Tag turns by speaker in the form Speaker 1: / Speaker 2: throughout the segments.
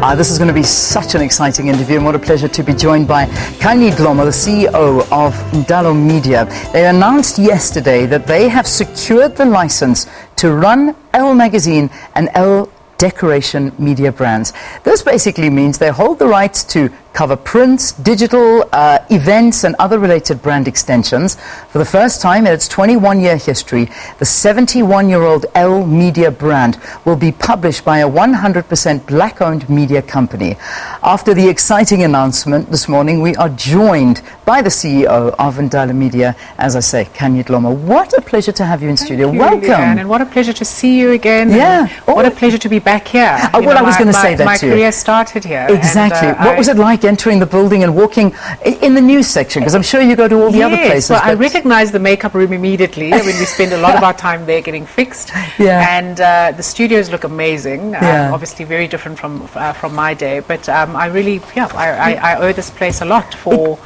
Speaker 1: This is going to be such an exciting interview, and what a pleasure to be joined by Ndalo, the CEO of Ndalo Media. They announced yesterday that they have secured the license to run Elle magazine and Elle decoration media brands. This basically means they hold the rights to cover prints, digital events and other related brand extensions. For the first time in its 21-year history, the 71-year-old Elle Media brand will be published by a 100% black-owned media company. After the exciting announcement this morning, we are joined by the CEO of Ndalo Media, as I say, Ndalo. What a pleasure to have you in studio. Welcome.
Speaker 2: Leanne, and what a pleasure to see you again.
Speaker 1: Yeah.
Speaker 2: What a pleasure to be back here.
Speaker 1: Well, I was going to say that
Speaker 2: my
Speaker 1: too.
Speaker 2: My career started here.
Speaker 1: Exactly.
Speaker 2: And,
Speaker 1: what was it like entering the building and walking in the news section? Because I'm sure you go to all the other places.
Speaker 2: Well, I recognized the makeup room immediately. I mean, we spend a lot of our time there getting fixed.
Speaker 1: Yeah.
Speaker 2: And the studios look amazing. Obviously very different from my day. But I really, I owe this place a lot for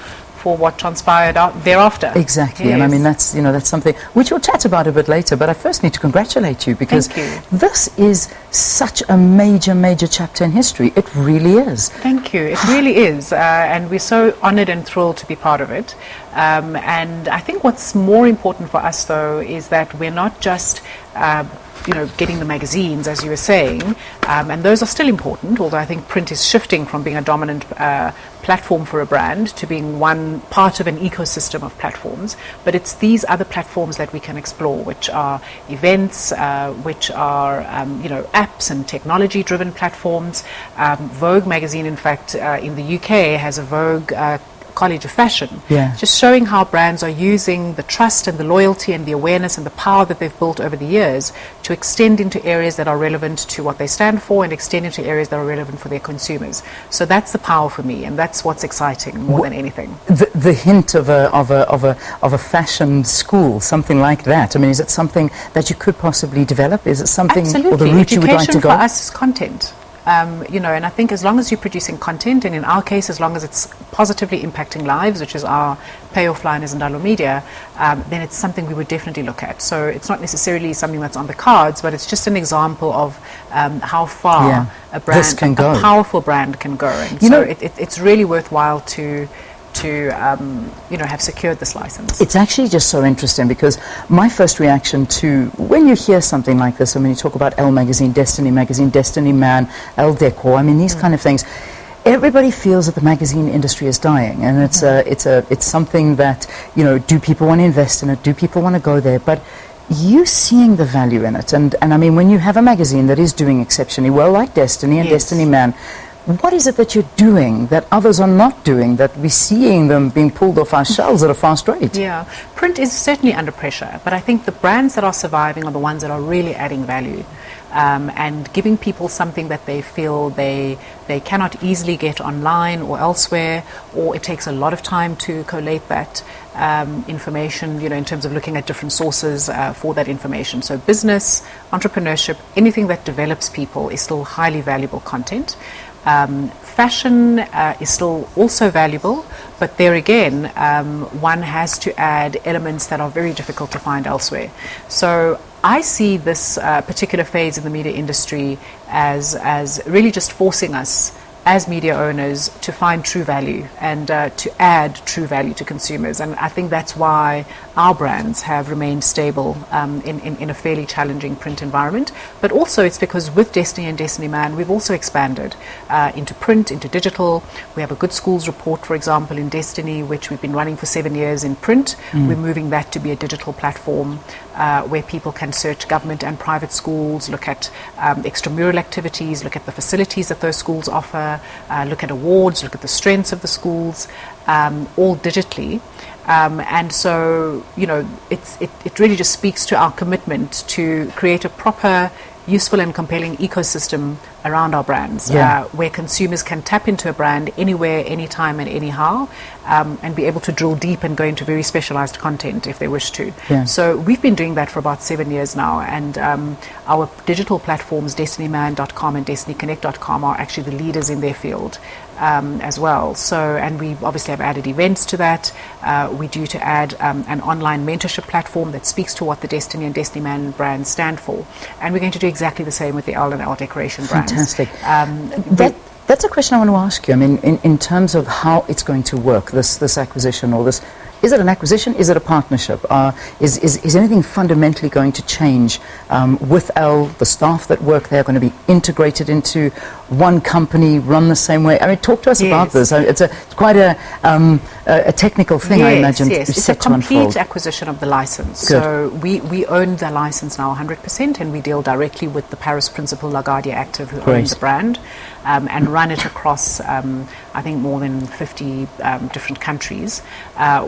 Speaker 2: what transpired out thereafter.
Speaker 1: Exactly. Yes. And I mean, that's something which we'll chat about a bit later, but I first need to congratulate you because this is such a major chapter in history. It really is.
Speaker 2: Thank you. It really is. And we're so honored and thrilled to be part of it. And I think what's more important for us, though, is that we're not just getting the magazines, as you were saying, and those are still important, although I think print is shifting from being a dominant platform for a brand to being one part of an ecosystem of platforms. But it's these other platforms that we can explore, which are events, which are apps and technology-driven platforms. Vogue magazine, in fact, in the UK has a Vogue College of Fashion, just showing how brands are using the trust and the loyalty and the awareness and the power that they've built over the years to extend into areas that are relevant to what they stand for and extend into areas that are relevant for their consumers. So that's the power for me, and that's what's exciting more than anything.
Speaker 1: The hint of a fashion school, something like that. I mean, is it something that you could possibly develop? Is it something or the route you would like to go?
Speaker 2: Education for us is content. And I think as long as you're producing content, and in our case, as long as it's positively impacting lives, which is our payoff line as Ndalo Media, then it's something we would definitely look at. So it's not necessarily something that's on the cards, but it's just an example of how far a powerful brand can go. And it's really worthwhile to have secured this license.
Speaker 1: It's actually just so interesting because my first reaction to when you hear something like this, I mean, you talk about Elle magazine, Destiny Man, Elle Decor, I mean, these kind of things, everybody feels that the magazine industry is dying, and it's something that, do people want to invest in it? Do people want to go there? But you seeing the value in it, and I mean, when you have a magazine that is doing exceptionally well, like Destiny and Destiny Man, what is it that you're doing that others are not doing, that we're seeing them being pulled off our shelves at a fast rate?
Speaker 2: Yeah, print is certainly under pressure, but I think the brands that are surviving are the ones that are really adding value and giving people something that they feel they cannot easily get online or elsewhere, or it takes a lot of time to collate that information, in terms of looking at different sources for that information. So business, entrepreneurship, anything that develops people is still highly valuable content. Fashion is still also valuable, but there again, one has to add elements that are very difficult to find elsewhere. So I see this particular phase in the media industry as really just forcing us as media owners to find true value and to add true value to consumers. And I think that's why our brands have remained stable in a fairly challenging print environment. But also it's because with Destiny and Destiny Man, we've also expanded into print, into digital. We have a Good Schools report, for example, in Destiny, which we've been running for 7 years in print. We're moving that to be a digital platform where people can search government and private schools, look at extramural activities, look at the facilities that those schools offer, look at awards, look at the strengths of the schools, all digitally. And so, it really just speaks to our commitment to create a proper, useful and compelling ecosystem around our brands, where consumers can tap into a brand anywhere, anytime and anyhow, and be able to drill deep and go into very specialized content if they wish to. So we've been doing that for about 7 years now, and our digital platforms, destinyman.com and destinyconnect.com, are actually the leaders in their field as well. So, and we obviously have added events to that. We're due to add an online mentorship platform that speaks to what the Destiny and Destiny Man brands stand for, and we're going to do exactly the same with the Elle and Elle Decoration brands.
Speaker 1: Fantastic. That's a question I want to ask you. I mean, in terms of how it's going to work, this acquisition or this, is it an acquisition? Is it a partnership? Is anything fundamentally going to change with Elle? The staff that work there are going to be integrated into one company, run the same way? I mean, talk to us about this. It's quite a technical thing, I imagine.
Speaker 2: Yes, it's a complete acquisition of the license.
Speaker 1: Good.
Speaker 2: So we own the license now 100%, and we deal directly with the Paris principal LaGuardia Active, who owns the brand, and run it across, I think, more than 50 different countries.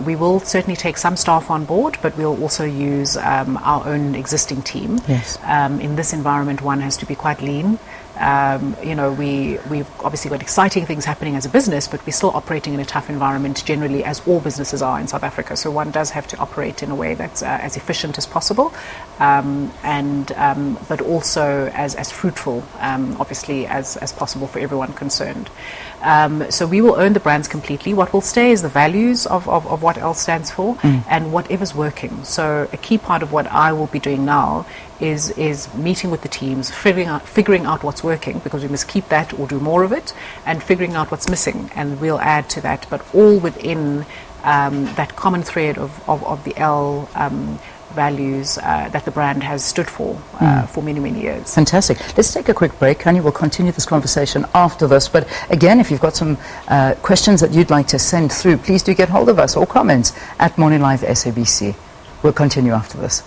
Speaker 2: We will certainly take some staff on board, but we'll also use our own existing team.
Speaker 1: Yes.
Speaker 2: In this environment, one has to be quite lean. We've obviously got exciting things happening as a business, but we're still operating in a tough environment generally, as all businesses are in South Africa. So one does have to operate in a way that's as efficient as possible, but also as fruitful, obviously, as possible for everyone concerned. So we will own the brands completely. What will stay is the values of what Elle stands for, and whatever's working. So a key part of what I will be doing now is meeting with the teams, figuring out what's working, because we must keep that or do more of it, and figuring out what's missing, and we'll add to that, but all within that common thread of the Elle values that the brand has stood for many, many years.
Speaker 1: Fantastic. Let's take a quick break, Kanye. We'll continue this conversation after this. But again, if you've got some questions that you'd like to send through, please do get hold of us, or comments at Morning Live SABC. We'll continue after this.